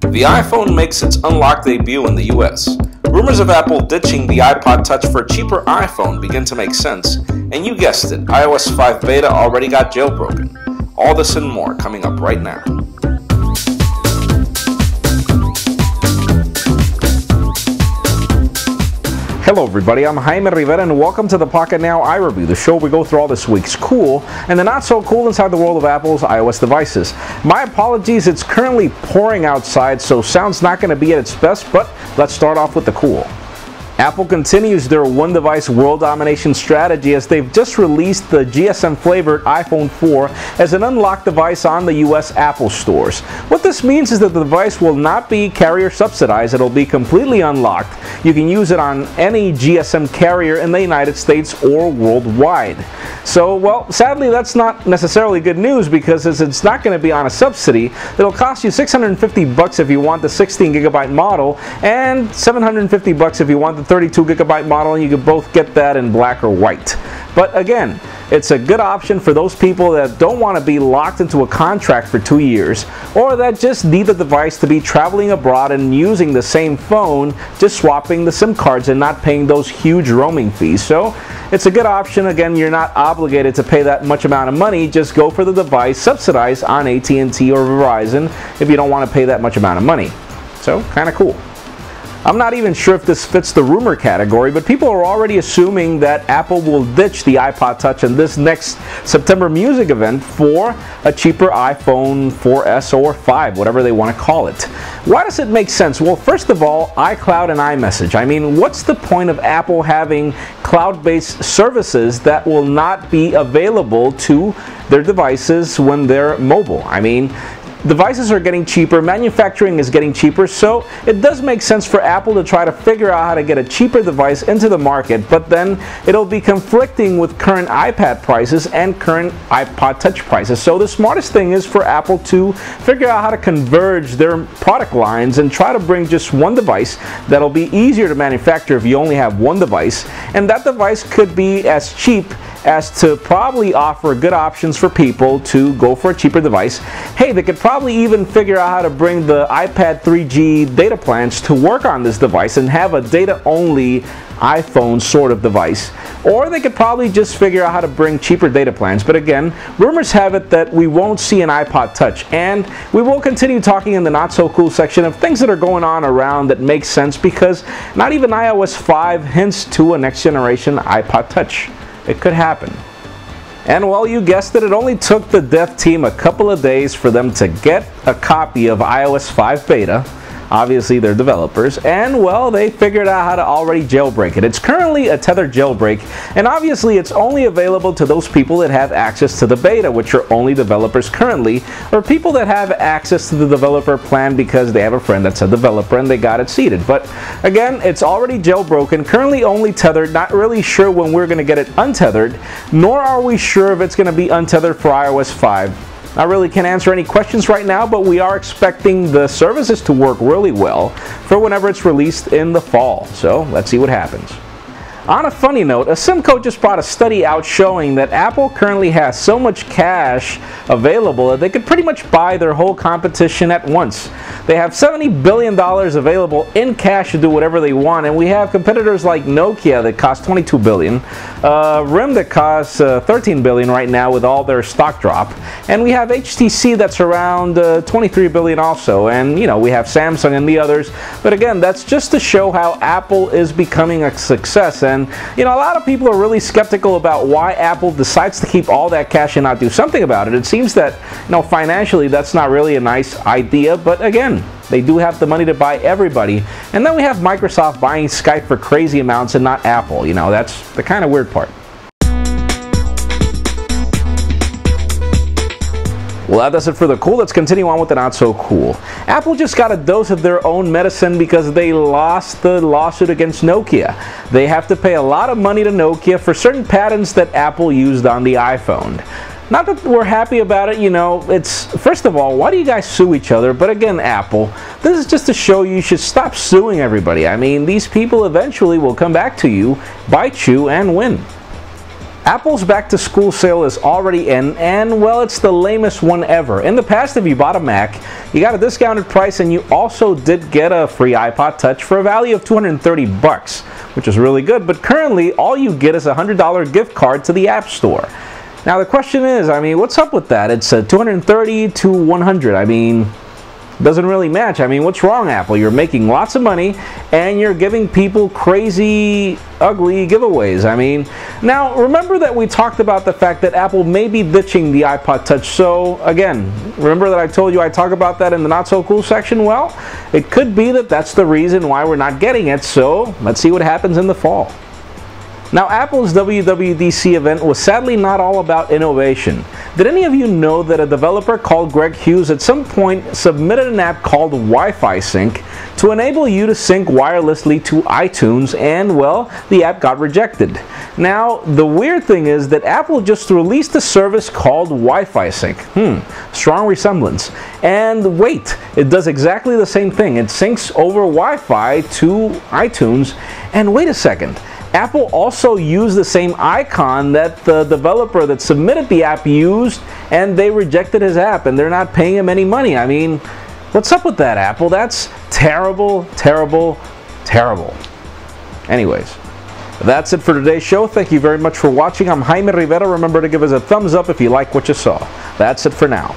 The iPhone makes its unlocked debut in the US. Rumors of Apple ditching the iPod Touch for a cheaper iPhone begin to make sense, and you guessed it, iOS 5 beta already got jailbroken. All this and more coming up right now. Hello everybody, I'm Jaime Rivera and welcome to the Pocketnow iReview, the show where we go through all this week's cool and the not so cool inside the world of Apple's iOS devices. My apologies, it's currently pouring outside, so sound's not going to be at its best, but let's start off with the cool. Apple continues their one-device world domination strategy as they've just released the GSM-flavored iPhone 4 as an unlocked device on the US Apple stores. What this means is that the device will not be carrier subsidized, it'll be completely unlocked. You can use it on any GSM carrier in the United States or worldwide. So, well, sadly that's not necessarily good news because as it's not going to be on a subsidy, it'll cost you $650 if you want the 16GB model and $750 if you want the 32GB model, and you can both get that in black or white. But again, it's a good option for those people that don't want to be locked into a contract for 2 years or that just need the device to be traveling abroad and using the same phone, just swapping the SIM cards and not paying those huge roaming fees. So it's a good option. Again, you're not obligated to pay that much amount of money. Just go for the device subsidized on AT&T or Verizon if you don't want to pay that much amount of money. So kind of cool. I'm not even sure if this fits the rumor category, but people are already assuming that Apple will ditch the iPod Touch in this next September music event for a cheaper iPhone 4S or 5, whatever they want to call it. Why does it make sense? Well, first of all, iCloud and iMessage. I mean, what's the point of Apple having cloud-based services that will not be available to their devices when they're mobile? I mean, devices are getting cheaper, manufacturing is getting cheaper, so it does make sense for Apple to try to figure out how to get a cheaper device into the market, but then it'll be conflicting with current iPad prices and current iPod Touch prices. So the smartest thing is for Apple to figure out how to converge their product lines and try to bring just one device that'll be easier to manufacture if you only have one device, and that device could be as cheap as to probably offer good options for people to go for a cheaper device. Hey, they could probably even figure out how to bring the iPad 3G data plans to work on this device and have a data-only iPhone sort of device. Or they could probably just figure out how to bring cheaper data plans. But again, rumors have it that we won't see an iPod Touch, and we will continue talking in the not so cool section of things that are going on around that make sense, because not even iOS 5 hints to a next generation iPod Touch. It could happen. And well, you guessed it, it only took the dev team a couple of days for them to get a copy of iOS 5 beta. Obviously, they're developers, and well, they figured out how to already jailbreak it. It's currently a tethered jailbreak, and obviously it's only available to those people that have access to the beta, which are only developers currently, or people that have access to the developer plan because they have a friend that's a developer and they got it seeded. But again, it's already jailbroken, currently only tethered, not really sure when we're going to get it untethered, nor are we sure if it's going to be untethered for iOS 5. I really can't answer any questions right now, but we are expecting the services to work really well for whenever it's released in the fall. So let's see what happens. On a funny note, a Simco just brought a study out showing that Apple currently has so much cash available that they could pretty much buy their whole competition at once. They have $70 billion available in cash to do whatever they want, and we have competitors like Nokia that cost $22 billion, RIM that costs $13 billion right now with all their stock drop, and we have HTC that's around $23 billion also, and you know, we have Samsung and the others. But again, that's just to show how Apple is becoming a success. And you know, a lot of people are really skeptical about why Apple decides to keep all that cash and not do something about it. It seems that, you know, financially that's not really a nice idea, but again, they do have the money to buy everybody. And then we have Microsoft buying Skype for crazy amounts and not Apple. You know, that's the kind of weird part. Well, that does it for the cool. Let's continue on with the not so cool. Apple just got a dose of their own medicine because they lost the lawsuit against Nokia. They have to pay a lot of money to Nokia for certain patents that Apple used on the iPhone. Not that we're happy about it, you know, it's, first of all, why do you guys sue each other? But again, Apple, this is just to show you should stop suing everybody. I mean, these people eventually will come back to you, bite you, and win. Apple's back-to-school sale is already in, and well, it's the lamest one ever. In the past, if you bought a Mac, you got a discounted price, and you also did get a free iPod Touch for a value of $230, which is really good. But currently, all you get is a $100 gift card to the App Store. Now, the question is, I mean, what's up with that? It's a $230 to $100. I mean, doesn't really match. I mean, what's wrong, Apple? You're making lots of money and you're giving people crazy, ugly giveaways. I mean, now remember that we talked about the fact that Apple may be ditching the iPod Touch. So again, remember that I told you I talk about that in the not so cool section? Well, it could be that that's the reason why we're not getting it. So let's see what happens in the fall. Now, Apple's WWDC event was sadly not all about innovation. Did any of you know that a developer called Greg Hughes at some point submitted an app called Wi-Fi Sync to enable you to sync wirelessly to iTunes, and well, the app got rejected. Now, the weird thing is that Apple just released a service called Wi-Fi Sync. Strong resemblance. And wait, it does exactly the same thing. It syncs over Wi-Fi to iTunes, and wait a second. Apple also used the same icon that the developer that submitted the app used, and they rejected his app, and they're not paying him any money. I mean, what's up with that, Apple? That's terrible, terrible, terrible. Anyways, that's it for today's show. Thank you very much for watching. I'm Jaime Rivera. Remember to give us a thumbs up if you like what you saw. That's it for now.